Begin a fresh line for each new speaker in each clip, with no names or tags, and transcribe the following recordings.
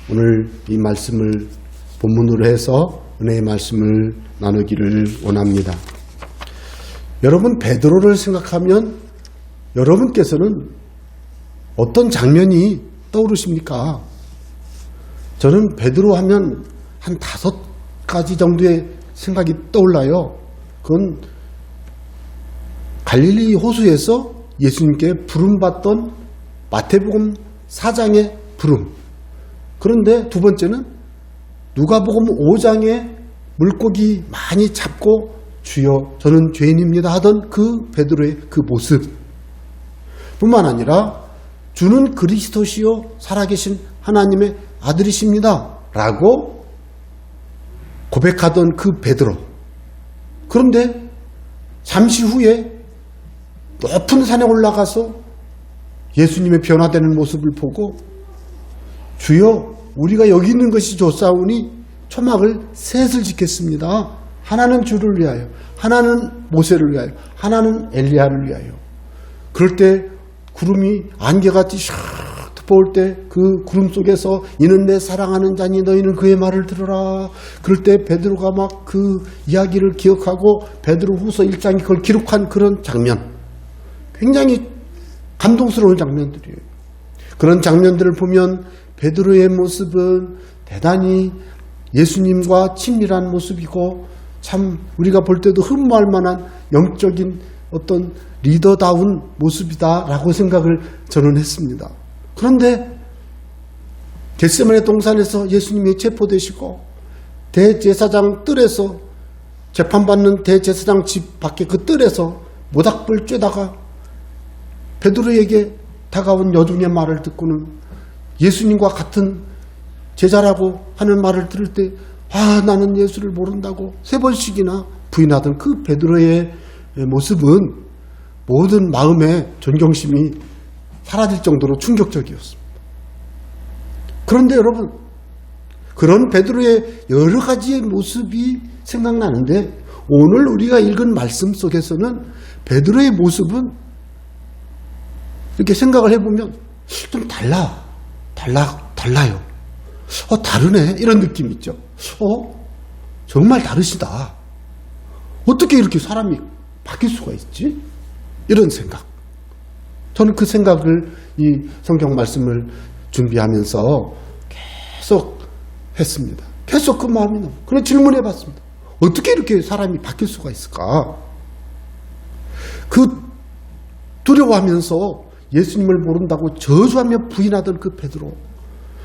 오늘 이 말씀을 본문으로 해서 은혜의 말씀을 나누기를 원합니다. 여러분, 베드로를 생각하면 여러분께서는 어떤 장면이 떠오르십니까? 저는 베드로 하면 한 5가지 정도의 생각이 떠올라요. 그건 갈릴리 호수에서 예수님께 부름받던 마태복음 4장의 부름. 그런데 두 번째는 누가복음 5장에 물고기 많이 잡고 주여 저는 죄인입니다 하던 그 베드로의 그 모습 뿐만 아니라 주는 그리스도시요 살아계신 하나님의 아들이십니다 라고 고백하던 그 베드로. 그런데 잠시 후에 높은 산에 올라가서 예수님의 변화되는 모습을 보고 주여 우리가 여기 있는 것이 좋사오니 초막을 셋을 짓겠습니다. 하나는 주를 위하여, 하나는 모세를 위하여, 하나는 엘리야를 위하여. 그럴 때 구름이 안개같이 샥 덮어올 때 그 구름 속에서 이는 내 사랑하는 자니 너희는 그의 말을 들으라. 그럴 때 베드로가 막 그 이야기를 기억하고 베드로 후서 1장이 그걸 기록한 그런 장면, 굉장히 감동스러운 장면들이에요. 그런 장면들을 보면 베드로의 모습은 대단히 예수님과 친밀한 모습이고 참 우리가 볼 때도 흠모할 만한 영적인 어떤 리더다운 모습이다라고 생각을 저는 했습니다. 그런데 겟세마네 동산에서 예수님이 체포되시고 대제사장 뜰에서 재판받는 대제사장 집 밖에 그 뜰에서 모닥불 쬐다가 베드로에게 다가온 여종의 말을 듣고는 예수님과 같은 제자라고 하는 말을 들을 때 나는 예수를 모른다고 3번씩이나 부인하던 그 베드로의 모습은 모든 마음의 존경심이 사라질 정도로 충격적이었습니다. 그런데 여러분, 그런 베드로의 여러 가지의 모습이 생각나는데 오늘 우리가 읽은 말씀 속에서는 베드로의 모습은 이렇게 생각을 해보면 좀 달라요. 다르네 이런 느낌 있죠. 정말 다르시다. 어떻게 이렇게 사람이 바뀔 수가 있지? 이런 생각. 저는 그 생각을 이 성경 말씀을 준비하면서 계속 했습니다. 계속 그 마음이 나요. 그런 질문해 봤습니다. 어떻게 이렇게 사람이 바뀔 수가 있을까? 그 두려워하면서 예수님을 모른다고 저주하며 부인하던 그 베드로.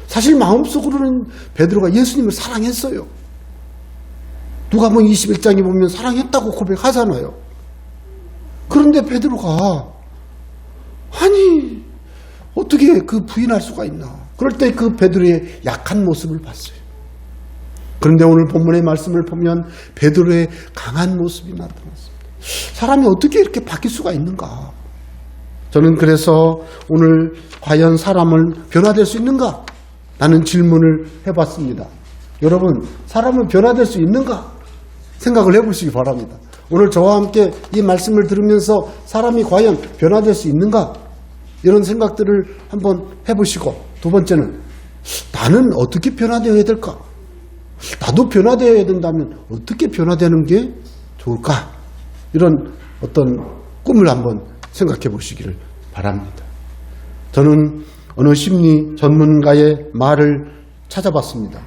사실 마음속으로는 베드로가 예수님을 사랑했어요. 누가복음 21장에 보면 사랑했다고 고백하잖아요. 그런데 베드로가 아니 어떻게 그 부인할 수가 있나. 그럴 때 그 베드로의 약한 모습을 봤어요. 그런데 오늘 본문의 말씀을 보면 베드로의 강한 모습이 나타났습니다. 사람이 어떻게 이렇게 바뀔 수가 있는가. 저는 그래서 오늘 과연 사람은 변화될 수 있는가? 라는 질문을 해봤습니다. 여러분, 사람은 변화될 수 있는가? 생각을 해보시기 바랍니다. 오늘 저와 함께 이 말씀을 들으면서 사람이 과연 변화될 수 있는가? 이런 생각들을 한번 해보시고, 두 번째는 나는 어떻게 변화되어야 될까? 나도 변화되어야 된다면 어떻게 변화되는 게 좋을까? 이런 어떤 꿈을 한번 생각해 보시기를 바랍니다. 저는 어느 심리 전문가의 말을 찾아봤습니다.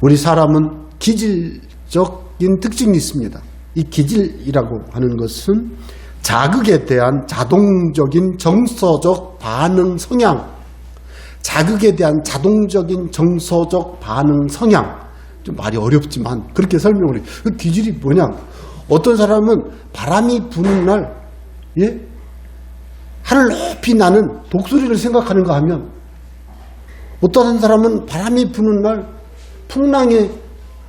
우리 사람은 기질적인 특징이 있습니다. 이 기질이라고 하는 것은 자극에 대한 자동적인 정서적 반응 성향, 자극에 대한 자동적인 정서적 반응 성향. 좀 말이 어렵지만 그렇게 설명을 해요. 그 기질이 뭐냐? 어떤 사람은 바람이 부는 날, 하늘 높이 나는 독수리를 생각하는가 하면, 어떤 사람은 바람이 부는 날 풍랑에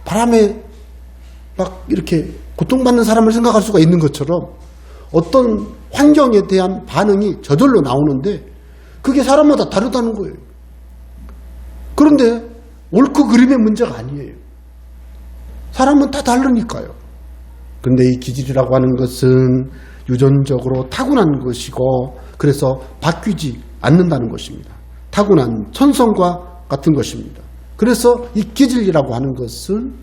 바람에 막 이렇게 고통받는 사람을 생각할 수가 있는 것처럼 어떤 환경에 대한 반응이 저절로 나오는데 그게 사람마다 다르다는 거예요. 그런데 옳고 그름의 문제가 아니에요. 사람은 다 다르니까요. 그런데 이 기질이라고 하는 것은 유전적으로 타고난 것이고 그래서 바뀌지 않는다는 것입니다. 타고난 천성과 같은 것입니다. 그래서 이 기질이라고 하는 것은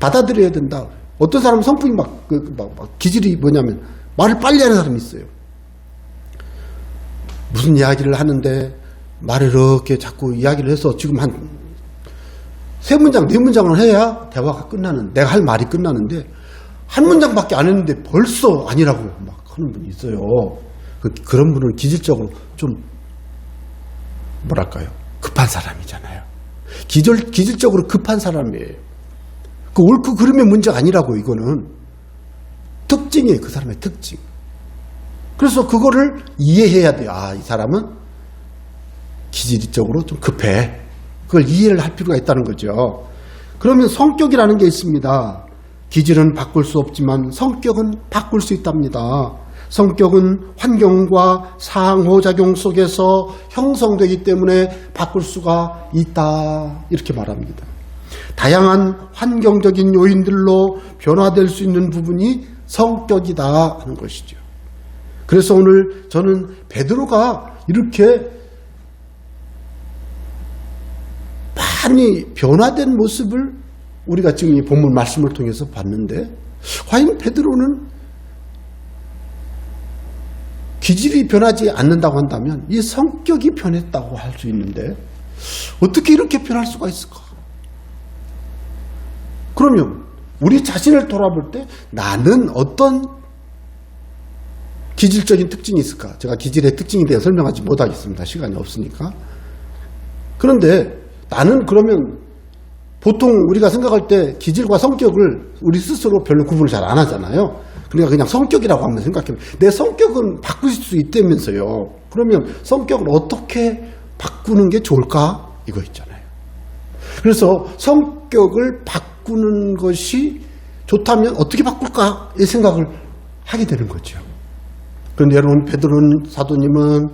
받아들여야 된다. 어떤 사람은 성품이 기질이 뭐냐면 말을 빨리 하는 사람이 있어요. 무슨 이야기를 하는데 말을 이렇게 자꾸 이야기를 해서 지금 한 3문장, 4문장을 해야 대화가 끝나는, 내가 할 말이 끝나는데 한 문장밖에 안 했는데 벌써 아니라고 막 하는 분이 있어요. 그런 분은 기질적으로 좀 뭐랄까요? 급한 사람이잖아요. 기질적으로 급한 사람이에요. 옳고 그름의 문제가 아니라고. 이거는 특징이에요. 그 사람의 특징. 그래서 그거를 이해해야 돼요. 아, 이 사람은 기질적으로 좀 급해. 그걸 이해를 할 필요가 있다는 거죠. 그러면 성격이라는 게 있습니다. 기질은 바꿀 수 없지만 성격은 바꿀 수 있답니다. 성격은 환경과 상호작용 속에서 형성되기 때문에 바꿀 수가 있다. 이렇게 말합니다. 다양한 환경적인 요인들로 변화될 수 있는 부분이 성격이다 하는 것이죠. 그래서 오늘 저는 베드로가 이렇게 많이 변화된 모습을 우리가 지금 이 본문 말씀을 통해서 봤는데, 과연 베드로는 기질이 변하지 않는다고 한다면 이 성격이 변했다고 할 수 있는데 어떻게 이렇게 변할 수가 있을까? 그러면 우리 자신을 돌아볼 때 나는 어떤 기질적인 특징이 있을까? 제가 기질의 특징에 대해 설명하지 못하겠습니다. 시간이 없으니까. 그런데 나는 그러면 보통 우리가 생각할 때 기질과 성격을 우리 스스로 별로 구분을 잘 안 하잖아요. 그러니까 그냥 성격이라고 한번 생각해보면 내 성격은 바꿀 수 있다면서요. 그러면 성격을 어떻게 바꾸는 게 좋을까? 이거 있잖아요. 그래서 성격을 바꾸는 것이 좋다면 어떻게 바꿀까? 이 생각을 하게 되는 거죠. 그런데 여러분, 베드로 사도님은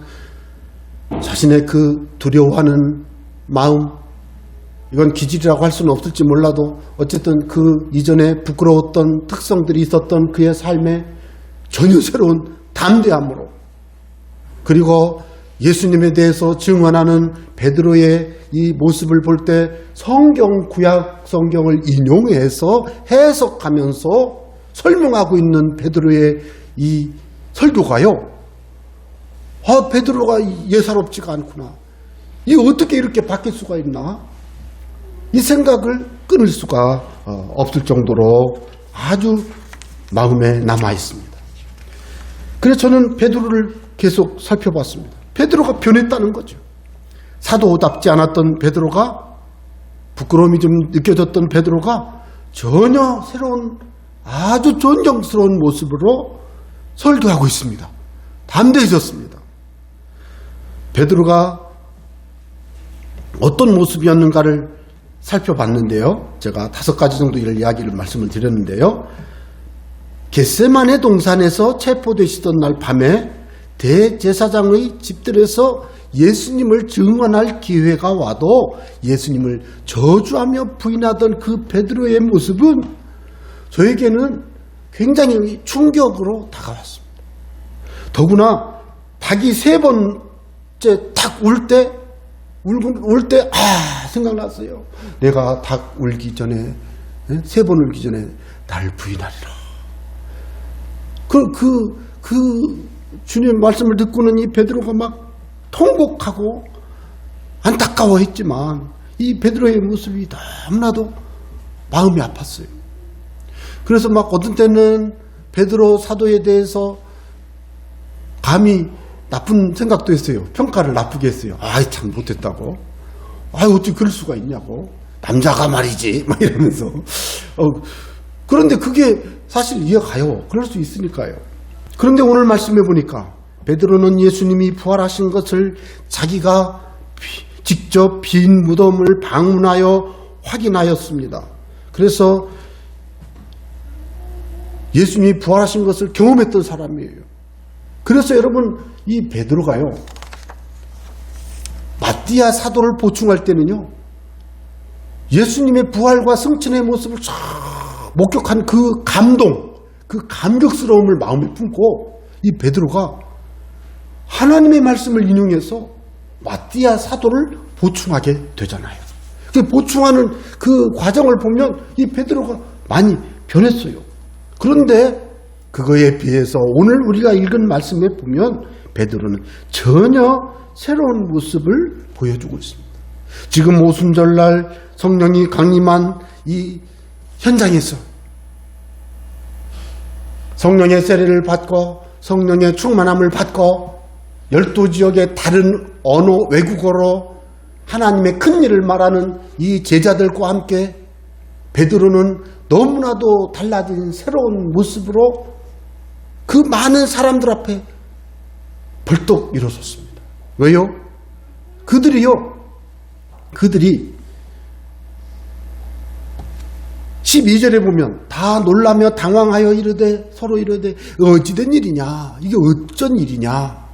자신의 그 두려워하는 마음, 이건 기질이라고 할 수는 없을지 몰라도 어쨌든 그 이전에 부끄러웠던 특성들이 있었던 그의 삶에 전혀 새로운 담대함으로, 그리고 예수님에 대해서 증언하는 베드로의 이 모습을 볼 때 성경, 구약 성경을 인용해서 해석하면서 설명하고 있는 베드로의 이 설교가요. 아, 베드로가 예사롭지가 않구나. 이 어떻게 이렇게 바뀔 수가 있나? 이 생각을 끊을 수가 없을 정도로 아주 마음에 남아 있습니다. 그래서 저는 베드로를 계속 살펴봤습니다. 베드로가 변했다는 거죠. 사도답지 않았던 베드로가, 부끄러움이 좀 느껴졌던 베드로가 전혀 새로운 아주 존경스러운 모습으로 설교하고 있습니다. 담대해졌습니다. 베드로가 어떤 모습이었는가를 살펴봤는데요. 제가 5가지 정도 이야기를 말씀을 드렸는데요. 겟세마네 동산에서 체포되시던 날 밤에 대제사장의 집들에서 예수님을 증언할 기회가 와도 예수님을 저주하며 부인하던 그 베드로의 모습은 저에게는 굉장히 충격으로 다가왔습니다. 더구나 닭이 3번째 탁 울 때 생각났어요. 내가 닭 울기 전에, 3번 울기 전에 날 부인하리라. 그 주님 말씀을 듣고는 이 베드로가 막 통곡하고 안타까워했지만 이 베드로의 모습이 너무나도 마음이 아팠어요. 그래서 막 어떤 때는 베드로 사도에 대해서 감히 나쁜 생각도 했어요. 평가를 나쁘게 했어요. 아이, 참 못했다고. 아이, 어떻게 그럴 수가 있냐고. 남자가 말이지. 막 이러면서. 그런데 그게 사실 이해가요. 그럴 수 있으니까요. 그런데 오늘 말씀해 보니까 베드로는 예수님이 부활하신 것을 자기가 직접 빈 무덤을 방문하여 확인하였습니다. 그래서 예수님이 부활하신 것을 경험했던 사람이에요. 그래서 여러분, 이 베드로가요, 마띠아 사도를 보충할 때는요, 예수님의 부활과 승천의 모습을 쫙 목격한 그 감동, 그 감격스러움을 마음에 품고 이 베드로가 하나님의 말씀을 인용해서 마띠아 사도를 보충하게 되잖아요. 그 보충하는 그 과정을 보면 이 베드로가 많이 변했어요. 그런데 그거에 비해서 오늘 우리가 읽은 말씀에 보면 베드로는 전혀 새로운 모습을 보여주고 있습니다. 지금 오순절날 성령이 강림한 이 현장에서 성령의 세례를 받고 성령의 충만함을 받고 12지역의 다른 언어 외국어로 하나님의 큰 일을 말하는 이 제자들과 함께 베드로는 너무나도 달라진 새로운 모습으로 그 많은 사람들 앞에 벌떡 일어섰습니다. 왜요? 그들이 12절에 보면 다 놀라며 당황하여 서로 이르되 어찌된 일이냐, 이게 어쩐 일이냐.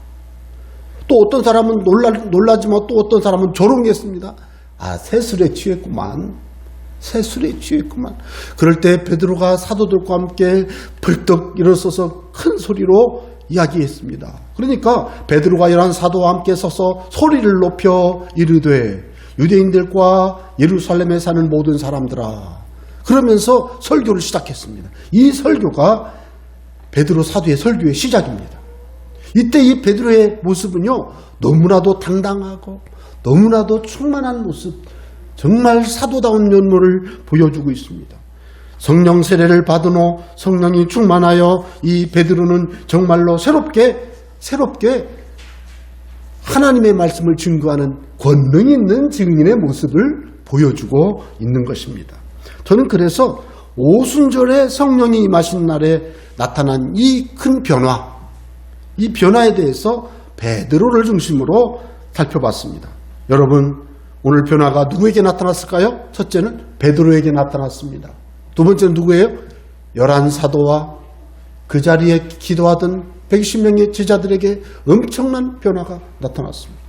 또 어떤 사람은 놀라지만 또 어떤 사람은 조롱했습니다. 새술에 취했구만. 그럴 때 베드로가 사도들과 함께 벌떡 일어서서 큰 소리로 이야기했습니다. 그러니까 베드로가 이러한 사도와 함께 서서 소리를 높여 이르되 유대인들과 예루살렘에 사는 모든 사람들아, 그러면서 설교를 시작했습니다. 이 설교가 베드로 사도의 설교의 시작입니다. 이때 이 베드로의 모습은요, 너무나도 당당하고 너무나도 충만한 모습, 정말 사도다운 면모를 보여주고 있습니다. 성령 세례를 받은 후 성령이 충만하여 이 베드로는 정말로 새롭게 하나님의 말씀을 증거하는 권능 있는 증인의 모습을 보여주고 있는 것입니다. 저는 그래서 오순절에 성령이 임하신 날에 나타난 이 큰 변화, 이 변화에 대해서 베드로를 중심으로 살펴봤습니다. 여러분, 오늘 변화가 누구에게 나타났을까요? 첫째는 베드로에게 나타났습니다. 두 번째는 누구예요? 11사도와 그 자리에 기도하던 120명의 제자들에게 엄청난 변화가 나타났습니다.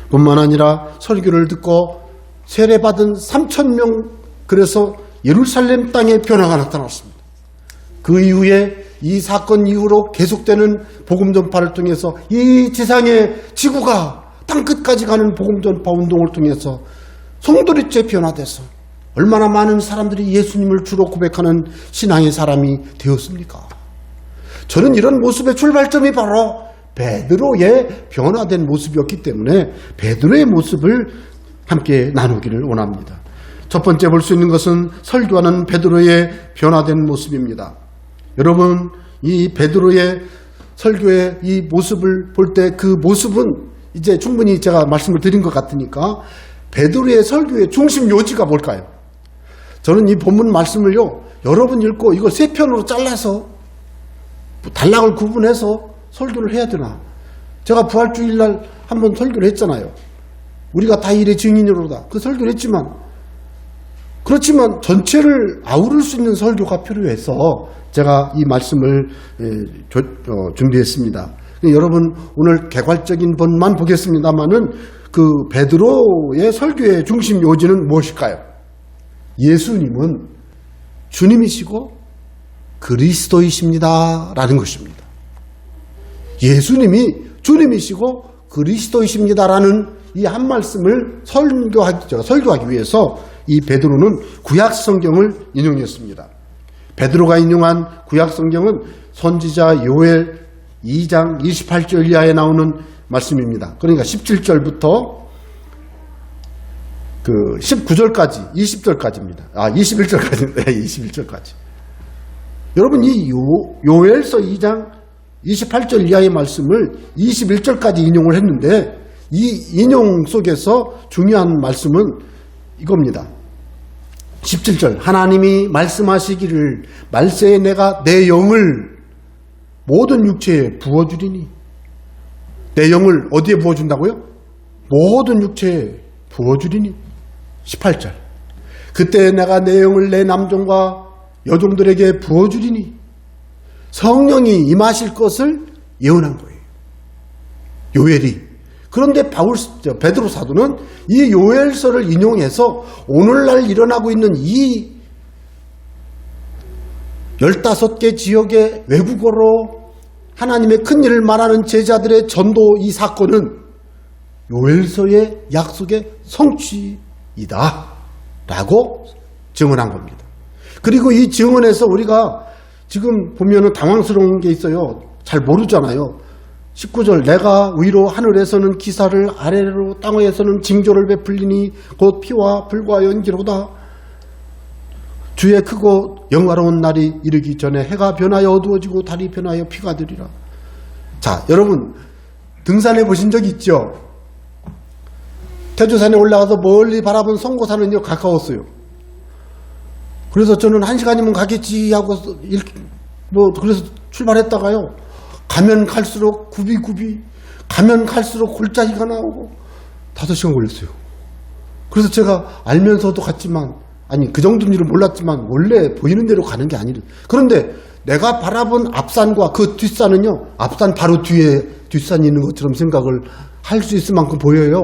뿐만 아니라 설교를 듣고 세례받은 3,000명, 그래서 예루살렘 땅에 변화가 나타났습니다. 그 이후에 이 사건 이후로 계속되는 복음 전파를 통해서 이 지상의 지구가 땅끝까지 가는 복음 전파 운동을 통해서 송두리째 변화돼서 얼마나 많은 사람들이 예수님을 주로 고백하는 신앙의 사람이 되었습니까? 저는 이런 모습의 출발점이 바로 베드로의 변화된 모습이었기 때문에 베드로의 모습을 함께 나누기를 원합니다. 첫 번째 볼 수 있는 것은 설교하는 베드로의 변화된 모습입니다. 여러분, 이 베드로의 설교의 이 모습을 볼 때 그 모습은 이제 충분히 제가 말씀을 드린 것 같으니까 베드로의 설교의 중심 요지가 뭘까요? 저는 이 본문 말씀을요, 여러 번 읽고 이걸 세 편으로 잘라서 단락을 구분해서 설교를 해야 되나? 제가 부활주일날 한번 설교를 했잖아요. 우리가 다 일의 증인으로다. 그 설교를 했지만, 그렇지만 전체를 아우를 수 있는 설교가 필요해서 제가 이 말씀을 준비했습니다. 여러분, 오늘 개괄적인 본만 보겠습니다만은 그 베드로의 설교의 중심 요지는 무엇일까요? 예수님은 주님이시고 그리스도이십니다 라는 것입니다. 예수님이 주님이시고 그리스도이십니다 라는 이 한 말씀을 설교하기 위해서 이 베드로는 구약 성경을 인용했습니다. 베드로가 인용한 구약 성경은 선지자 요엘 2장 28절 이하에 나오는 말씀입니다. 그러니까 17절부터 그 19절까지, 20절까지입니다. 21절까지입니다. 21절까지. 여러분, 이 요엘서 2장 28절 이하의 말씀을 21절까지 인용을 했는데 이 인용 속에서 중요한 말씀은 이겁니다. 17절, 하나님이 말씀하시기를 말세에 내가 내 영을 모든 육체에 부어주리니. 내 영을 어디에 부어준다고요? 모든 육체에 부어주리니. 18절, 그때 내가 내 영을 내 남종과 여종들에게 부어주리니. 성령이 임하실 것을 예언한 거예요, 요엘이. 그런데 베드로 사도는 이 요엘서를 인용해서 오늘날 일어나고 있는 이 15개 지역의 외국어로 하나님의 큰 일을 말하는 제자들의 전도 이 사건은 요엘서의 약속의 성취이다 라고 증언한 겁니다. 그리고 이 증언에서 우리가 지금 보면은 당황스러운 게 있어요. 잘 모르잖아요. 19절 내가 위로 하늘에서는 기사를 아래로 땅에서는 징조를 베풀리니 곧 피와 불과 연기로다. 주의 크고 영화로운 날이 이르기 전에 해가 변하여 어두워지고 달이 변하여 피가 되리라. 자, 여러분 등산해 보신 적 있죠? 태조산에 올라가서 멀리 바라본 성고산은요 가까웠어요. 그래서 저는 1시간이면 가겠지 하고 그래서 출발했다가요 가면 갈수록 굽이 가면 갈수록 골짜기가 나오고 5시간 걸렸어요. 그래서 제가 알면서도 갔지만 아니 그 정도인 줄은 몰랐지만 원래 보이는 대로 가는 게 아니래. 그런데 내가 바라본 앞산과 그 뒷산은요 앞산 바로 뒤에 뒷산이 있는 것처럼 생각을 할 수 있을 만큼 보여요.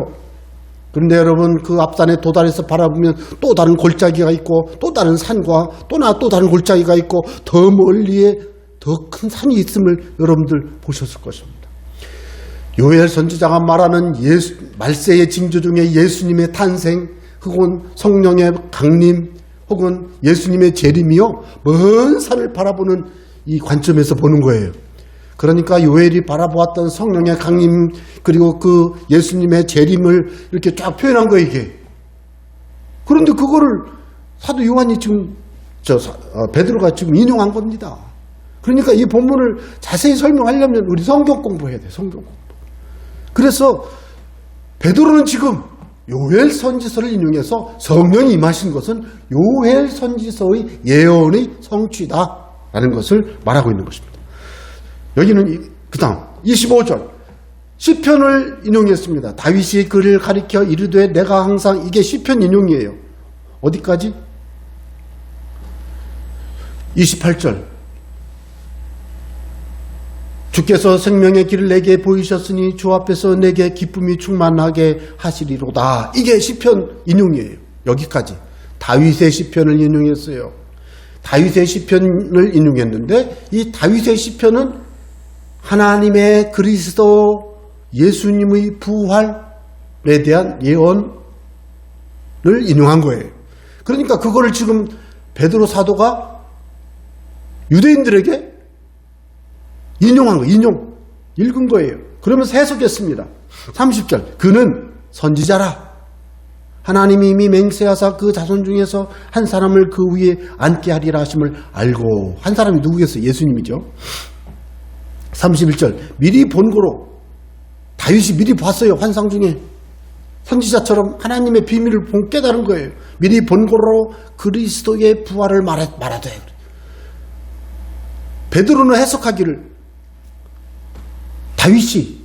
그런데 여러분 그 앞산에 도달해서 바라보면 또 다른 골짜기가 있고 또 다른 산과 또 다른 골짜기가 있고 더 멀리에 더 큰 산이 있음을 여러분들 보셨을 것입니다. 요엘 선지자가 말하는 말세의 징조 중에 예수님의 탄생 혹은 성령의 강림 혹은 예수님의 재림이요 먼 산을 바라보는 이 관점에서 보는 거예요. 그러니까 요엘이 바라보았던 성령의 강림 그리고 그 예수님의 재림을 이렇게 쫙 표현한 거예요 이게. 그런데 그거를 사도 요한이 지금 베드로가 지금 인용한 겁니다. 그러니까 이 본문을 자세히 설명하려면 우리 성경 공부해야 돼. 성경 공부. 그래서 베드로는 지금 요엘 선지서를 인용해서 성령이 임하신 것은 요엘 선지서의 예언의 성취다라는 것을 말하고 있는 것입니다. 여기는 그 다음 25절 시편을 인용했습니다. 다윗이 그를 가리켜 이르되 내가 항상 이게 시편 인용이에요. 어디까지? 28절 주께서 생명의 길을 내게 보이셨으니 주 앞에서 내게 기쁨이 충만하게 하시리로다. 이게 시편 인용이에요. 여기까지 다윗의 시편을 인용했어요. 다윗의 시편을 인용했는데 이 다윗의 시편은 하나님의 그리스도 예수님의 부활에 대한 예언을 인용한 거예요. 그러니까 그거를 지금 베드로 사도가 유대인들에게 인용한 거예요. 읽은 거예요. 그러면서 해석했습니다. 30절 그는 선지자라. 하나님이 이미 맹세하사 그 자손 중에서 한 사람을 그 위에 앉게 하리라 하심을 알고. 한 사람이 누구겠어요? 예수님이죠. 31절 미리 본 거로 다윗이 미리 봤어요. 환상 중에 선지자처럼 하나님의 비밀을 깨달은 거예요. 미리 본 거로 그리스도의 부활을 말하되. 베드로는 해석하기를 다윗이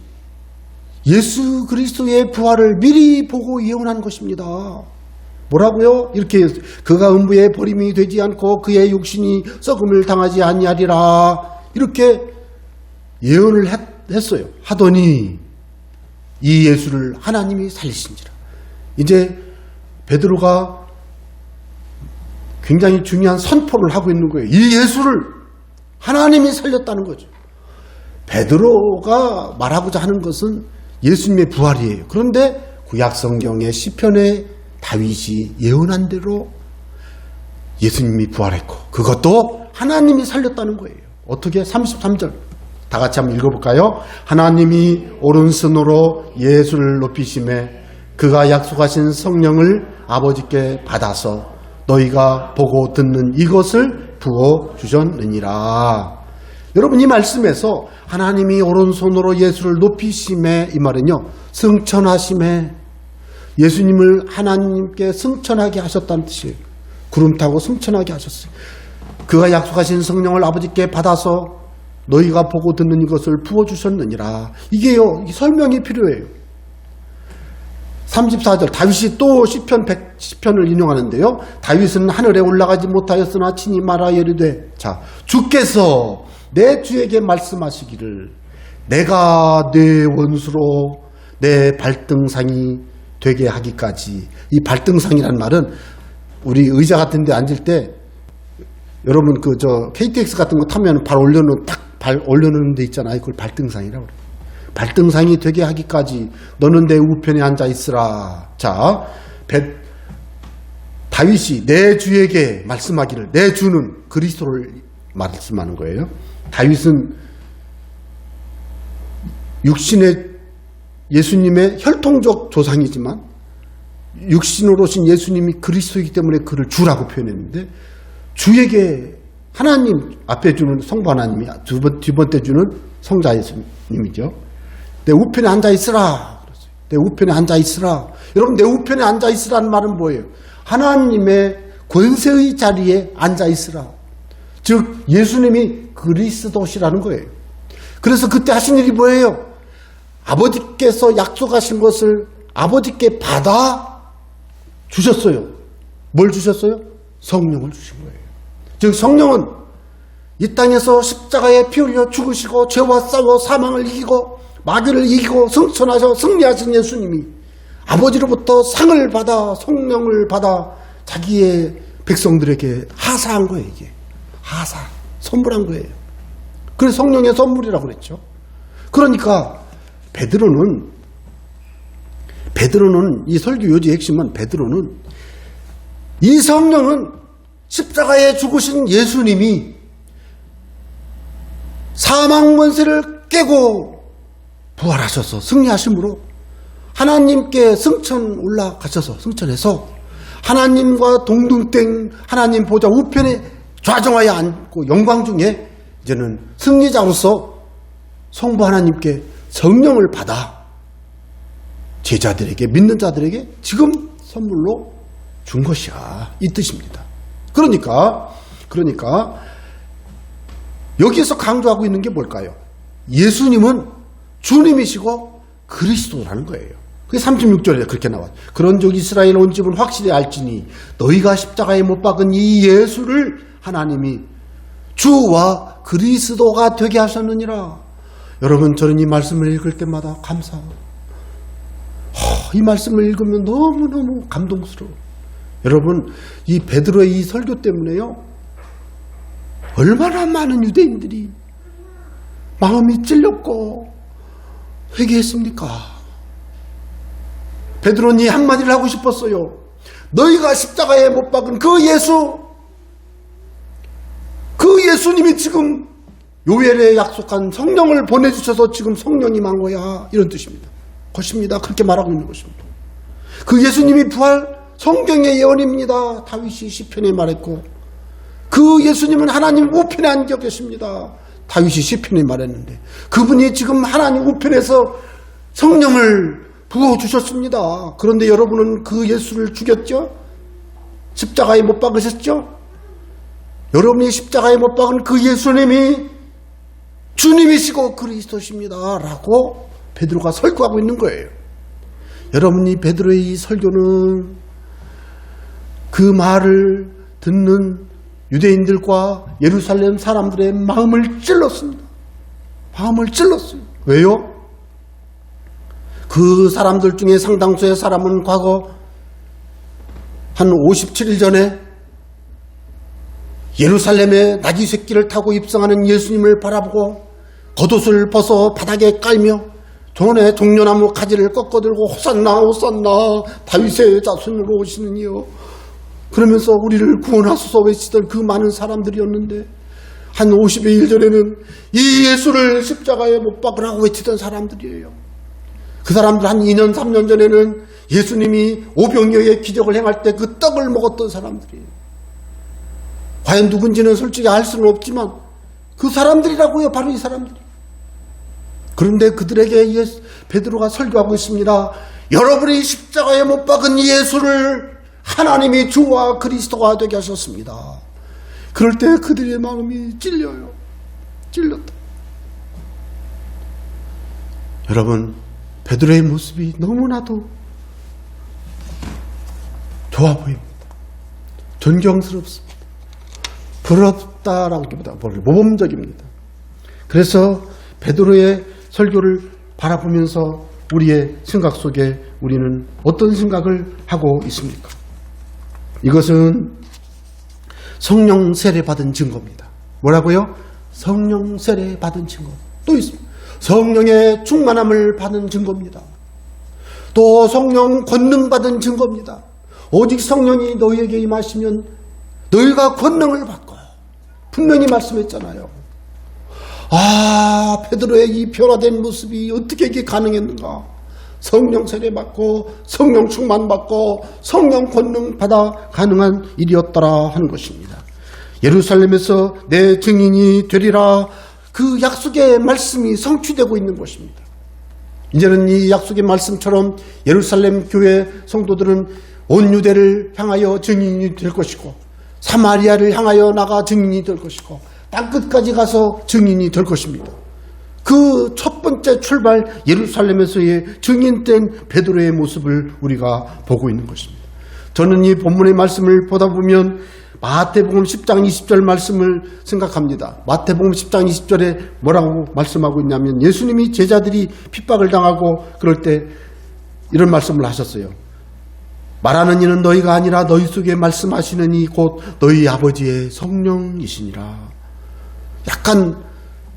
예수 그리스도의 부활을 미리 보고 예언한 것입니다. 뭐라고요? 이렇게 그가 음부에 버림이 되지 않고 그의 육신이 썩음을 당하지 아니하리라 이렇게 예언을 했어요. 하더니 이 예수를 하나님이 살리신지라. 이제 베드로가 굉장히 중요한 선포를 하고 있는 거예요. 이 예수를 하나님이 살렸다는 거죠. 베드로가 말하고자 하는 것은 예수님의 부활이에요. 그런데 구약성경의 시편에 다윗이 예언한 대로 예수님이 부활했고 그것도 하나님이 살렸다는 거예요. 어떻게? 33절 다 같이 한번 읽어볼까요? 하나님이 오른손으로 예수를 높이심에 그가 약속하신 성령을 아버지께 받아서 너희가 보고 듣는 이것을 부어주셨느니라. 여러분 이 말씀에서 하나님이 오른손으로 예수를 높이심에 이 말은요 승천하심에 예수님을 하나님께 승천하게 하셨다는 뜻이에요. 구름 타고 승천하게 하셨어요. 그가 약속하신 성령을 아버지께 받아서 너희가 보고 듣는 이것을 부어주셨느니라. 이게요 설명이 필요해요. 34절 다윗이 또 시편을 인용하는데요. 다윗은 하늘에 올라가지 못하였으나 친히 말하여 이르되 자 주께서 내 주에게 말씀하시기를 내가 내 원수로 내 발등상이 되게 하기까지. 이 발등상이라는 말은 우리 의자 같은 데 앉을 때 여러분 KTX 같은 거 타면 발 올려놓은 데 있잖아요. 그걸 발등상이라고 그래요. 발등상이 되게 하기까지 너는 내 우편에 앉아 있으라. 자, 다윗이 내 주에게 말씀하기를, 내 주는 그리스도를 말씀하는 거예요. 다윗은 육신의 예수님의 혈통적 조상이지만 육신으로 오신 예수님이 그리스도이기 때문에 그를 주라고 표현했는데, 주에게 하나님, 앞에 주는 성부 하나님이, 두 번째 주는 성자 예수님이죠. 내 우편에 앉아 있으라. 내 우편에 앉아 있으라. 여러분, 내 우편에 앉아 있으라는 말은 뭐예요? 하나님의 권세의 자리에 앉아 있으라. 즉 예수님이 그리스도시라는 거예요. 그래서 그때 하신 일이 뭐예요? 아버지께서 약속하신 것을 아버지께 받아 주셨어요. 뭘 주셨어요? 성령을 주신 거예요. 즉 성령은 이 땅에서 십자가에 피 흘려 죽으시고 죄와 싸워 사망을 이기고 마귀를 이기고 승천하셔 승리하신 예수님이 아버지로부터 상을 받아 성령을 받아 자기의 백성들에게 하사한 거예요. 이게 하사, 선물한 거예요. 그래서 성령의 선물이라고 그랬죠. 그러니까 베드로는 이 설교 요지 핵심은, 베드로는 이 성령은 십자가에 죽으신 예수님이 사망 권세를 깨고 부활하셔서 승리하심으로 하나님께 승천해서 하나님과 동등된 하나님 보좌 우편에 좌정하여 앉고 영광 중에 이제는 승리자로서 성부 하나님께 성령을 받아 제자들에게, 믿는 자들에게 지금 선물로 준 것이야, 이 뜻입니다. 그러니까 여기에서 강조하고 있는 게 뭘까요? 예수님은 주님이시고 그리스도라는 거예요. 그게 36절에 그렇게 나와요. 그런즉 이스라엘 온 집은 확실히 알지니 너희가 십자가에 못 박은 이 예수를 하나님이 주와 그리스도가 되게 하셨느니라. 여러분, 저는 이 말씀을 읽을 때마다 이 말씀을 읽으면 너무너무 감동스러워요. 여러분, 이 베드로의 이 설교 때문에요, 얼마나 많은 유대인들이 마음이 찔렸고 회개했습니까? 베드로는 이 한마디를 하고 싶었어요. 너희가 십자가에 못 박은 그 예수님이 지금 요엘에 약속한 성령을 보내주셔서 지금 성령이 만 거야, 이런 뜻입니다. 것입니다. 그렇게 말하고 있는 것입니다. 그 예수님이 부활, 성경의 예언입니다. 다윗이 시편에 말했고, 그 예수님은 하나님 우편에 앉아 계십니다. 다윗이 시편에 말했는데, 그분이 지금 하나님 우편에서 성령을 부어주셨습니다. 그런데 여러분은 그 예수를 죽였죠? 십자가에 못 박으셨죠? 여러분이 십자가에 못 박은 그 예수님이 주님이시고 그리스도십니다 라고 베드로가 설교하고 있는 거예요. 여러분이 베드로의 이 설교는 그 말을 듣는 유대인들과 예루살렘 사람들의 마음을 찔렀습니다. 마음을 찔렀어요. 왜요? 그 사람들 중에 상당수의 사람은 과거 한 57일 전에 예루살렘에 나귀 새끼를 타고 입성하는 예수님을 바라보고 겉옷을 벗어 바닥에 깔며 전에 종려나무 가지를 꺾어들고 호산나 호산나 다윗의 자손으로 오시는 이여 그러면서 우리를 구원하소서 외치던 그 많은 사람들이었는데, 한 50여 일 전에는 이 예수를 십자가에 못 박으라고 외치던 사람들이에요. 그 사람들 한 2년 3년 전에는 예수님이 오병이어의 기적을 행할 때 그 떡을 먹었던 사람들이에요. 과연 누군지는 솔직히 알 수는 없지만 그 사람들이라고요. 바로 이 사람들이. 그런데 그들에게 베드로가 설교하고 있습니다. 여러분이 십자가에 못 박은 예수를 하나님이 주와 그리스도가 되게 하셨습니다. 그럴 때 그들의 마음이 찔렸다. 여러분, 베드로의 모습이 너무나도 좋아 보입니다. 존경스럽습니다. 부럽다라고 하기보다 모범적입니다. 그래서 베드로의 설교를 바라보면서 우리의 생각 속에 우리는 어떤 생각을 하고 있습니까? 이것은 성령 세례 받은 증거입니다. 뭐라고요? 성령 세례 받은 증거. 또 있습니다. 성령의 충만함을 받은 증거입니다. 또 성령 권능 받은 증거입니다. 오직 성령이 너희에게 임하시면 너희가 권능을 받고, 분명히 말씀했잖아요. 아, 베드로의 이 변화된 모습이 어떻게 이게 가능했는가? 성령 세례 받고 성령 충만 받고 성령 권능 받아 가능한 일이었더라 하는 것입니다. 예루살렘에서 내 증인이 되리라, 그 약속의 말씀이 성취되고 있는 것입니다. 이제는 이 약속의 말씀처럼 예루살렘 교회 성도들은 온 유대를 향하여 증인이 될 것이고, 사마리아를 향하여 나가 증인이 될 것이고, 땅끝까지 가서 증인이 될 것입니다. 그 첫 번째 출발 예루살렘에서의 증인된 베드로의 모습을 우리가 보고 있는 것입니다. 저는 이 본문의 말씀을 보다 보면 마태복음 10장 20절 말씀을 생각합니다. 마태복음 10장 20절에 뭐라고 말씀하고 있냐면, 예수님이 제자들이 핍박을 당하고 그럴 때 이런 말씀을 하셨어요. 말하는 이는 너희가 아니라 너희 속에 말씀하시는 이 곧 너희 아버지의 성령이시니라. 약간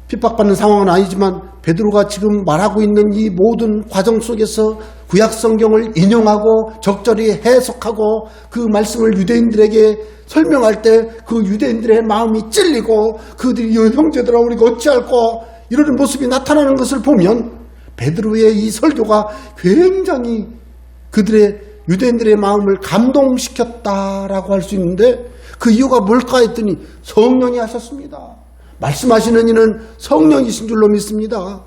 핍박받는 상황은 아니지만 베드로가 지금 말하고 있는 이 모든 과정 속에서 구약 성경을 인용하고 적절히 해석하고 그 말씀을 유대인들에게 설명할 때 그 유대인들의 마음이 찔리고 그들이 형제들아 우리가 어찌할꼬 이러는 모습이 나타나는 것을 보면 베드로의 이 설교가 굉장히 그들의 유대인들의 마음을 감동시켰다라고 할 수 있는데, 그 이유가 뭘까 했더니 성령이 하셨습니다. 말씀하시는 이는 성령이신 줄로 믿습니다.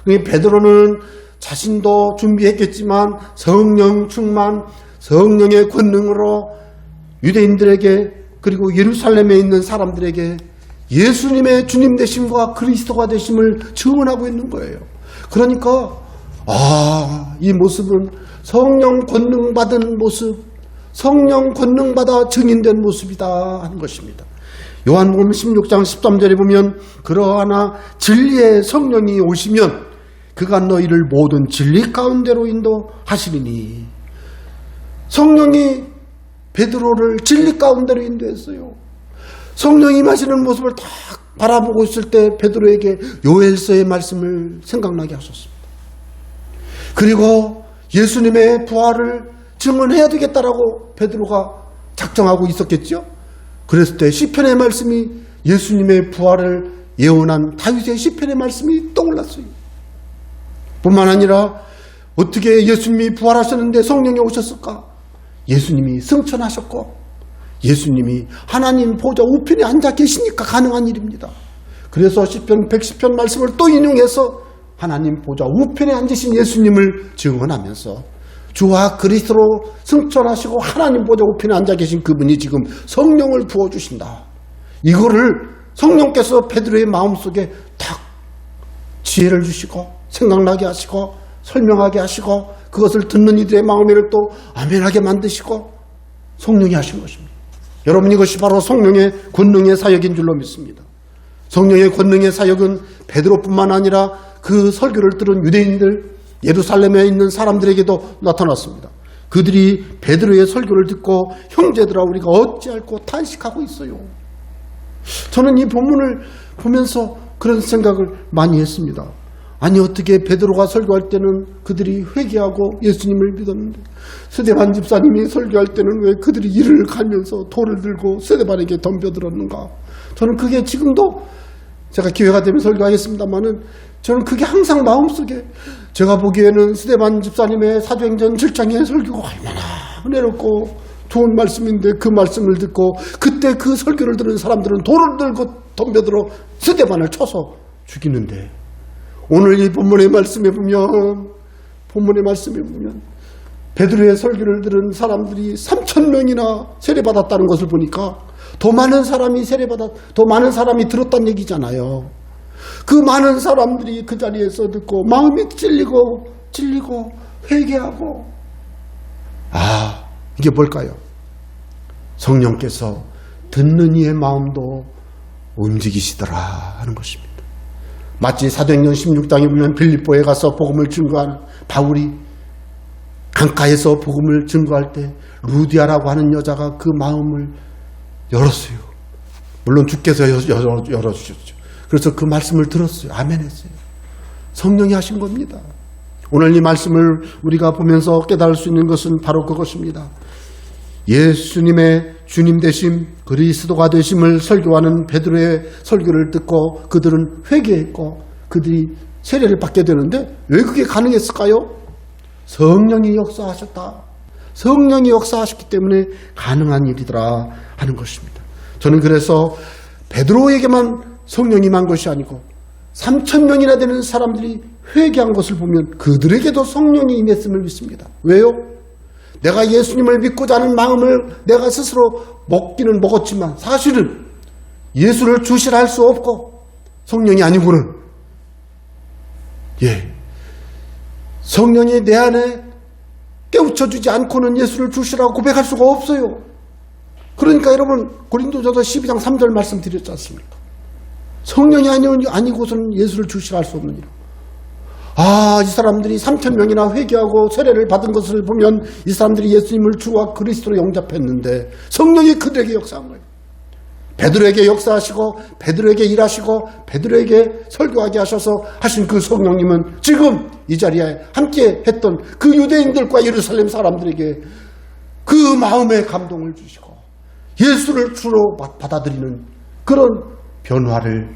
베드로는 자신도 준비했겠지만 성령 충만, 성령의 권능으로 유대인들에게 그리고 예루살렘에 있는 사람들에게 예수님의 주님 되심과 그리스도가 되심을 증언하고 있는 거예요. 그러니까 이 모습은 성령 권능 받은 모습, 성령 권능 받아 증인된 모습이다 하는 것입니다. 요한복음 16장 13절에 보면, 그러하나 진리의 성령이 오시면 그가 너희를 모든 진리 가운데로 인도하시리니. 성령이 베드로를 진리 가운데로 인도했어요. 성령이 임하시는 모습을 딱 바라보고 있을 때 베드로에게 요엘서의 말씀을 생각나게 하셨습니다. 그리고 예수님의 부활을 증언해야 되겠다라고 베드로가 작정하고 있었겠죠. 그랬을 때 시편의 말씀이, 예수님의 부활을 예언한 다윗의 시편의 말씀이 떠올랐어요. 뿐만 아니라 어떻게 예수님이 부활하셨는데 성령이 오셨을까? 예수님이 승천하셨고 예수님이 하나님 보좌 우편에 앉아 계시니까 가능한 일입니다. 그래서 시편 110편 말씀을 또 인용해서 하나님 보좌 우편에 앉으신 예수님을 증언하면서 주와 그리스도로 승천하시고 하나님 보좌 우편에 앉아 계신 그분이 지금 성령을 부어주신다. 이거를 성령께서 베드로의 마음속에 탁 지혜를 주시고 생각나게 하시고 설명하게 하시고 그것을 듣는 이들의 마음에를 또 아멘하게 만드시고 성령이 하신 것입니다. 여러분, 이것이 바로 성령의 권능의 사역인 줄로 믿습니다. 성령의 권능의 사역은 베드로뿐만 아니라 그 설교를 들은 유대인들, 예루살렘에 있는 사람들에게도 나타났습니다. 그들이 베드로의 설교를 듣고 형제들아 우리가 어찌할꼬 탄식하고 있어요. 저는 이 본문을 보면서 그런 생각을 많이 했습니다. 아니, 어떻게 베드로가 설교할 때는 그들이 회개하고 예수님을 믿었는데 스데반 집사님이 설교할 때는 왜 그들이 이를 갈면서 돌을 들고 스데반에게 덤벼들었는가? 저는 그게 지금도 제가 기회가 되면 설교하겠습니다마는 저는 그게 항상 마음속에, 제가 보기에는 스데반 집사님의 사도행전 7장의 설교가 얼마나 은혜롭고 좋은 말씀인데 그 말씀을 듣고 그때 그 설교를 들은 사람들은 돌을 들고 덤벼들어 스데반을 쳐서 죽이는데, 오늘 이 본문의 말씀에 보면 베드로의 설교를 들은 사람들이 3,000명이나 세례받았다는 것을 보니까 더 많은 사람이 더 많은 사람이 들었다는 얘기잖아요. 그 많은 사람들이 그 자리에서 듣고 마음이 찔리고 회개하고, 이게 뭘까요? 성령께서 듣는 이의 마음도 움직이시더라 하는 것입니다. 마치 사도행전 16장에 보면 빌립보에 가서 복음을 증거한 바울이 강가에서 복음을 증거할 때 루디아라고 하는 여자가 그 마음을 열었어요. 물론 주께서 열어주셨죠. 그래서 그 말씀을 들었어요. 아멘 했어요. 성령이 하신 겁니다. 오늘 이 말씀을 우리가 보면서 깨달을 수 있는 것은 바로 그것입니다. 예수님의 주님 되심, 그리스도가 되심을 설교하는 베드로의 설교를 듣고 그들은 회개했고 그들이 세례를 받게 되는데 왜 그게 가능했을까요? 성령이 역사하셨다. 성령이 역사하셨기 때문에 가능한 일이더라 하는 것입니다. 저는 그래서 베드로에게만 성령이 임한 것이 아니고 3,000명이나 되는 사람들이 회개한 것을 보면 그들에게도 성령이 임했음을 믿습니다. 왜요? 내가 예수님을 믿고자 하는 마음을 내가 스스로 먹기는 먹었지만 사실은 예수를 주시라 할 수 없고 성령이 아니고는 성령이 내 안에 깨우쳐주지 않고는 예수를 주시라고 고백할 수가 없어요. 그러니까 여러분 고린도전서 12장 3절 말씀드렸지 않습니까? 성령이 아니고서는 예수를 주시라 할 수 없는 일. 이 사람들이 3,000명이나 회개하고 세례를 받은 것을 보면 이 사람들이 예수님을 주와 그리스도로 영접했는데 성령이 그들에게 역사한 거예요. 베드로에게 역사하시고 베드로에게 일하시고 베드로에게 설교하게 하셔서 하신 그 성령님은 지금 이 자리에 함께 했던 그 유대인들과 예루살렘 사람들에게 그 마음의 감동을 주시고 예수를 주로 받아들이는 그런 변화를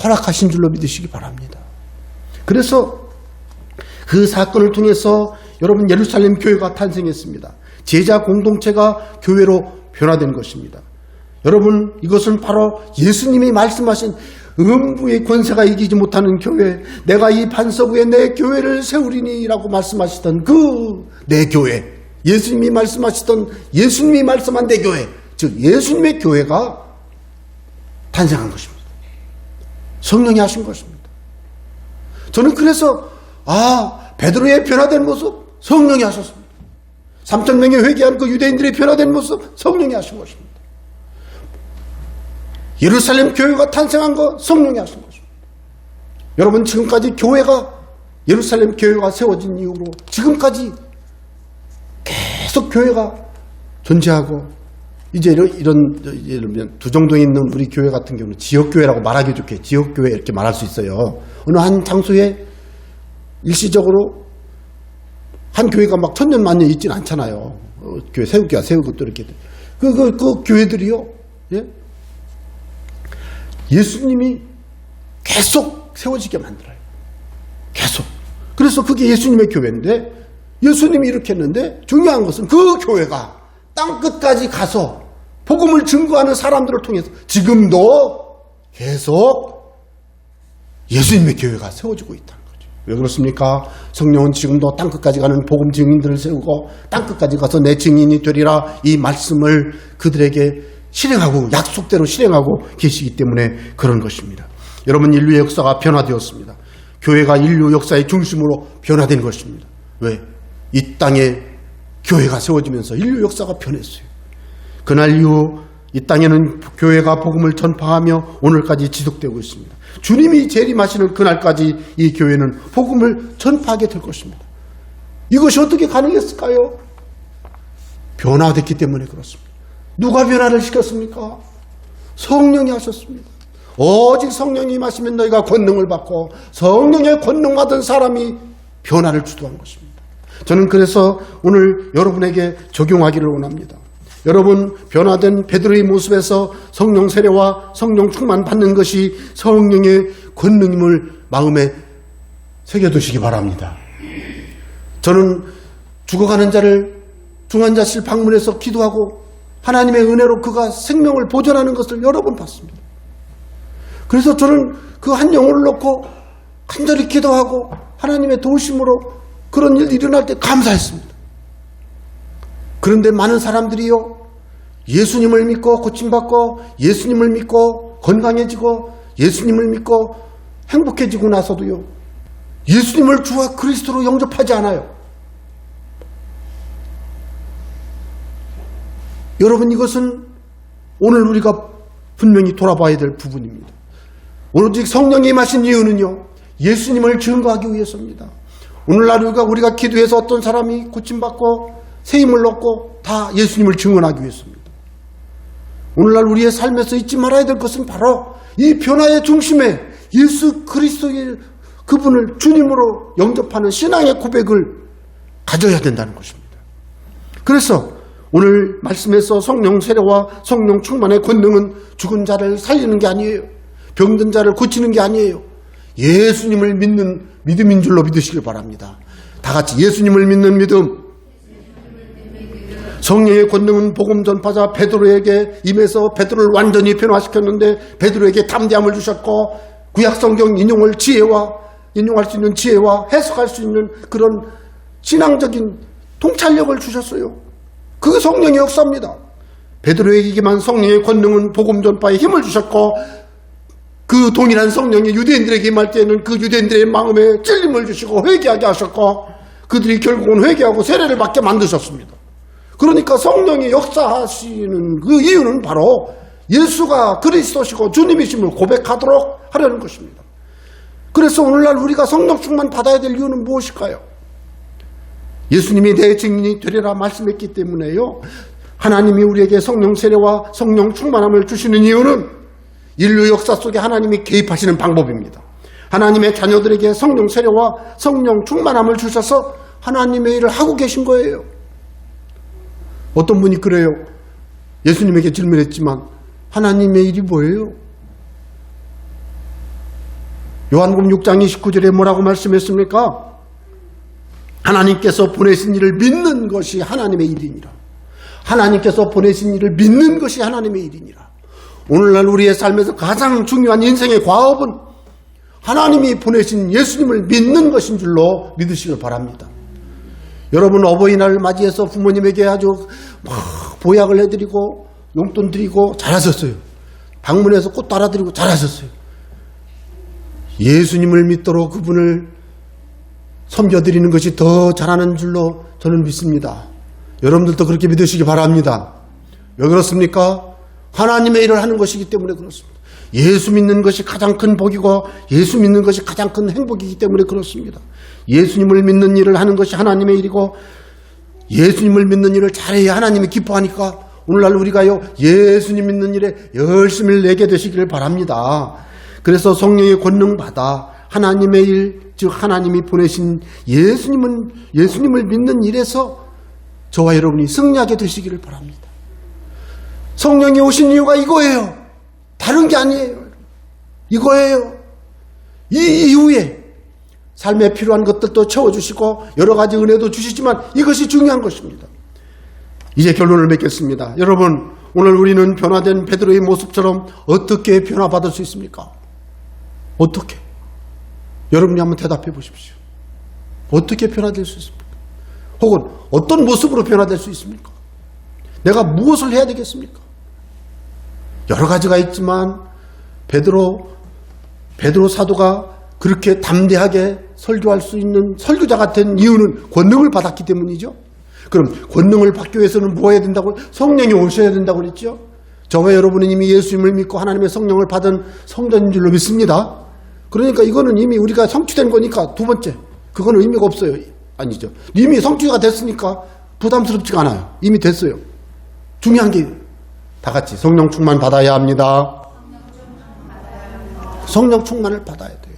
허락하신 줄로 믿으시기 바랍니다. 그래서 그 사건을 통해서 여러분 예루살렘 교회가 탄생했습니다. 제자 공동체가 교회로 변화된 것입니다. 여러분 이것은 바로 예수님이 말씀하신 음부의 권세가 이기지 못하는 교회, 내가 이 반석 위에 내 교회를 세우리니 라고 말씀하시던 그 내 교회, 예수님이 말씀하시던 예수님이 말씀한 내 교회, 즉 예수님의 교회가 탄생한 것입니다. 성령이 하신 것입니다. 저는 그래서 베드로의 변화된 모습 성령이 하셨습니다. 3,000명이 회개한 그 유대인들의 변화된 모습 성령이 하신 것입니다. 예루살렘 교회가 탄생한 거 성령이 하신 것입니다. 여러분 지금까지 교회가 예루살렘 교회가 세워진 이후로 지금까지 계속 교회가 존재하고 이제 이런 예를 들면 두정동에 있는 우리 교회 같은 경우는 지역교회라고 말하기 좋게 지역교회 이렇게 말할 수 있어요. 어느 한 장소에 일시적으로 한 교회가 막 천년만년 있지는 않잖아요. 교회 세우기가 세우고 또 이렇게 그 교회들이요. 예수님이 계속 세워지게 만들어요. 계속. 그래서 그게 예수님의 교회인데 예수님이 이렇게 했는데 중요한 것은 그 교회가 땅끝까지 가서 복음을 증거하는 사람들을 통해서 지금도 계속 예수님의 교회가 세워지고 있다는 거죠. 왜 그렇습니까? 성령은 지금도 땅끝까지 가는 복음 증인들을 세우고 땅끝까지 가서 내 증인이 되리라 이 말씀을 그들에게 실행하고 약속대로 실행하고 계시기 때문에 그런 것입니다. 여러분 인류의 역사가 변화되었습니다. 교회가 인류 역사의 중심으로 변화된 것입니다. 왜? 이 땅에 교회가 세워지면서 인류 역사가 변했어요. 그날 이후 이 땅에는 교회가 복음을 전파하며 오늘까지 지속되고 있습니다. 주님이 재림하시는 그날까지 이 교회는 복음을 전파하게 될 것입니다. 이것이 어떻게 가능했을까요? 변화됐기 때문에 그렇습니다. 누가 변화를 시켰습니까? 성령이 하셨습니다. 오직 성령이 임하시면 너희가 권능을 받고 성령의 권능 받은 사람이 변화를 주도한 것입니다. 저는 그래서 오늘 여러분에게 적용하기를 원합니다. 여러분 변화된 베드로의 모습에서 성령 세례와 성령 충만 받는 것이 성령의 권능임을 마음에 새겨두시기 바랍니다. 저는 죽어가는 자를 중환자실 방문해서 기도하고 하나님의 은혜로 그가 생명을 보존하는 것을 여러 번 봤습니다. 그래서 저는 그 한 영혼을 놓고 간절히 기도하고 하나님의 도우심으로 그런 일이 일어날 때 감사했습니다. 그런데 많은 사람들이요 예수님을 믿고 고침받고 예수님을 믿고 건강해지고 예수님을 믿고 행복해지고 나서도요 예수님을 주와 그리스도로 영접하지 않아요. 여러분 이것은 오늘 우리가 분명히 돌아봐야 될 부분입니다. 오직 성령이 임하신 이유는요 예수님을 증거하기 위해서입니다. 오늘날 우리가 기도해서 어떤 사람이 고침받고 세임을 얻고 다 예수님을 증언하기 위해서입니다. 오늘날 우리의 삶에서 잊지 말아야 될 것은 바로 이 변화의 중심에 예수 그리스도의 그분을 주님으로 영접하는 신앙의 고백을 가져야 된다는 것입니다. 그래서 오늘 말씀에서 성령 세례와 성령 충만의 권능은 죽은 자를 살리는 게 아니에요. 병든 자를 고치는 게 아니에요. 예수님을 믿는 믿음인 줄로 믿으시길 바랍니다. 다 같이 예수님을 믿는 믿음. 성령의 권능은 복음 전파자 베드로에게 임해서 베드로를 완전히 변화시켰는데 베드로에게 담대함을 주셨고 구약 성경 인용할 수 있는 지혜와 해석할 수 있는 그런 신앙적인 통찰력을 주셨어요. 그게 성령의 역사입니다. 베드로에게만 성령의 권능은 복음 전파에 힘을 주셨고 그 동일한 성령이 유대인들에게 임할 때에는 그 유대인들의 마음에 찔림을 주시고 회개하게 하셨고 그들이 결국은 회개하고 세례를 받게 만드셨습니다. 그러니까 성령이 역사하시는 그 이유는 바로 예수가 그리스도시고 주님이심을 고백하도록 하려는 것입니다. 그래서 오늘날 우리가 성령 충만 받아야 될 이유는 무엇일까요? 예수님이 내 증인이 되리라 말씀했기 때문에요. 하나님이 우리에게 성령 세례와 성령 충만함을 주시는 이유는 인류 역사 속에 하나님이 개입하시는 방법입니다. 하나님의 자녀들에게 성령 세례와 성령 충만함을 주셔서 하나님의 일을 하고 계신 거예요. 어떤 분이 그래요. 예수님에게 질문했지만 하나님의 일이 뭐예요? 요한복음 6장 29절에 뭐라고 말씀했습니까? 하나님께서 보내신 일을 믿는 것이 하나님의 일이니라. 하나님께서 보내신 일을 믿는 것이 하나님의 일이니라. 오늘날 우리의 삶에서 가장 중요한 인생의 과업은 하나님이 보내신 예수님을 믿는 것인 줄로 믿으시길 바랍니다. 여러분 어버이날을 맞이해서 부모님에게 아주 막 보약을 해드리고 용돈 드리고 잘하셨어요. 방문해서 꽃 따라드리고 잘하셨어요. 예수님을 믿도록 그분을 섬겨드리는 것이 더 잘하는 줄로 저는 믿습니다. 여러분들도 그렇게 믿으시기 바랍니다. 왜 그렇습니까? 하나님의 일을 하는 것이기 때문에 그렇습니다. 예수 믿는 것이 가장 큰 복이고 예수 믿는 것이 가장 큰 행복이기 때문에 그렇습니다. 예수님을 믿는 일을 하는 것이 하나님의 일이고 예수님을 믿는 일을 잘해야 하나님이 기뻐하니까 오늘날 우리가요 예수님 믿는 일에 열심히 내게 되시기를 바랍니다. 그래서 성령의 권능 받아 하나님의 일, 즉 하나님이 보내신 예수님을 믿는 일에서 저와 여러분이 승리하게 되시기를 바랍니다. 성령이 오신 이유가 이거예요. 다른 게 아니에요. 이거예요. 이 이후에 삶에 필요한 것들도 채워주시고 여러 가지 은혜도 주시지만 이것이 중요한 것입니다. 이제 결론을 맺겠습니다. 여러분 오늘 우리는 변화된 베드로의 모습처럼 어떻게 변화받을 수 있습니까? 어떻게? 여러분이 한번 대답해 보십시오. 어떻게 변화될 수 있습니까? 혹은 어떤 모습으로 변화될 수 있습니까? 내가 무엇을 해야 되겠습니까? 여러 가지가 있지만 베드로 사도가 그렇게 담대하게 설교할 수 있는 설교자 같은 이유는 권능을 받았기 때문이죠. 그럼 권능을 받기 위해서는 뭐 해야 된다고? 성령이 오셔야 된다고 그랬죠. 저와 여러분은 이미 예수님을 믿고 하나님의 성령을 받은 성전인 줄로 믿습니다. 그러니까 이거는 이미 우리가 성취된 거니까 두 번째 그거는 의미가 없어요. 아니죠. 이미 성취가 됐으니까 부담스럽지가 않아요. 이미 됐어요. 중요한 게 다 같이 성령 충만 받아야 합니다. 성령 충만을 받아야 돼요.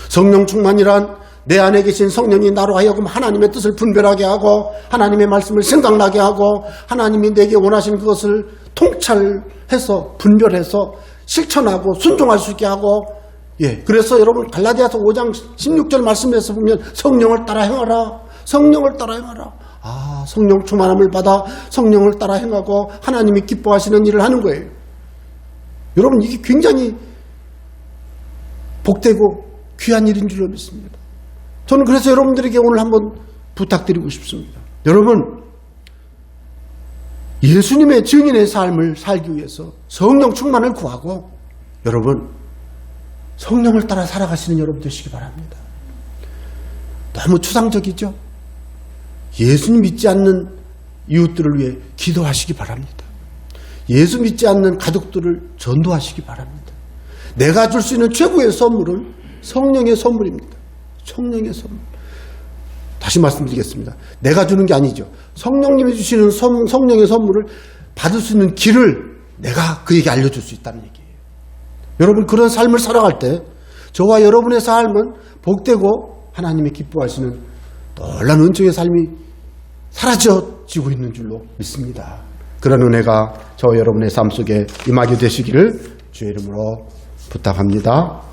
성령 충만이란 내 안에 계신 성령이 나로 하여금 하나님의 뜻을 분별하게 하고 하나님의 말씀을 생각나게 하고 하나님이 내게 원하시는 그것을 통찰해서 분별해서 실천하고 순종할 수 있게 하고 그래서 여러분 갈라디아서 5장 16절 말씀에서 보면 성령을 따라 행하라. 성령을 따라 행하라. 성령 충만함을 받아 성령을 따라 행하고 하나님이 기뻐하시는 일을 하는 거예요. 여러분 이게 굉장히 복되고 귀한 일인 줄로 믿습니다. 저는 그래서 여러분들에게 오늘 한번 부탁드리고 싶습니다. 여러분 예수님의 증인의 삶을 살기 위해서 성령 충만을 구하고 여러분 성령을 따라 살아가시는 여러분 되시기 바랍니다. 너무 추상적이죠? 예수님 믿지 않는 이웃들을 위해 기도하시기 바랍니다. 예수 믿지 않는 가족들을 전도하시기 바랍니다. 내가 줄 수 있는 최고의 선물은 성령의 선물입니다. 성령의 선물. 다시 말씀드리겠습니다. 내가 주는 게 아니죠. 성령님이 주시는 성령의 선물을 받을 수 있는 길을 내가 그에게 알려줄 수 있다는 얘기예요. 여러분 그런 삶을 살아갈 때 저와 여러분의 삶은 복되고 하나님이 기뻐하시는 놀라운 은총의 삶이 사라져지고 있는 줄로 믿습니다. 그런 은혜가 저와 여러분의 삶 속에 임하게 되시기를 주의 이름으로 부탁합니다.